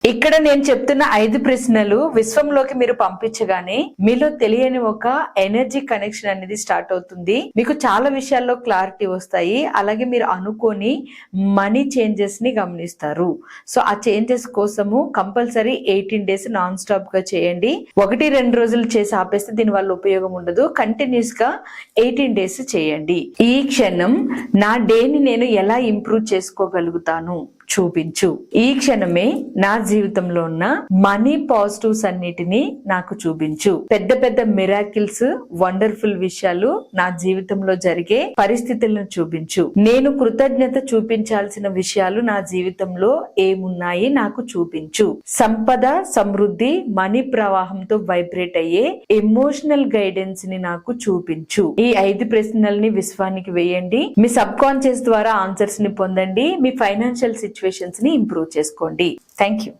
ఇక్కడ నేను చెప్తున్న 5 ప్రశ్నలు విశ్వంలోకి మీరు పంపించగానే మీలో తెలియని ఒక ఎనర్జీ కనెక్షన్ అనేది స్టార్ట్ అవుతుంది. మీకు చాలా విషయాల్లో క్లారిటీ వస్తాయి. అలాగే మీరు అనుకోని మనీ చేంజెస్ ని గమనిస్తారు. సో ఆ చేంజెస్ కోసము కంపల్సరీ 18 డేస్ నాన్ స్టాప్ గా చేయండి. 1-2 రోజులు చేసి ఆపేస్తే దీని వల్ల ఉపయోగం ఉండదు. కంటిన్యూస్ గా 18 డేస్ చేయండి. ఈ క్షణం నా డేని నేను ఎలా ఇంప్రూవ్ చేసుకోగలుగుతాను చూపించు. ఈ క్షణమే నా జీవితంలో ఉన్న మనీ పాజిటివ్స్ అన్నిటినీ నాకు చూపించు. పెద్ద పెద్ద మిరాకిల్స్, వండర్ఫుల్ విషయాలు నా జీవితంలో జరిగే పరిస్థితులను చూపించు. నేను కృతజ్ఞత చూపించాల్సిన విషయాలు నా జీవితంలో ఏమున్నాయి నాకు చూపించు. సంపద, సమృద్ధి, మనీ ప్రవాహంతో వైబ్రేట్ అయ్యే ఎమోషనల్ గైడెన్స్ ని నాకు చూపించు. ఈ 5 ప్రశ్నల్ని విశ్వానికి వేయండి. మీ సబ్ కాన్షియస్ ద్వారా ఆన్సర్స్ ని పొందండి. మీ ఫైనాన్షియల్ సిచ్యువేషన్స్ ని ఇంప్రూవ్ చేసుకోండి. Thank you.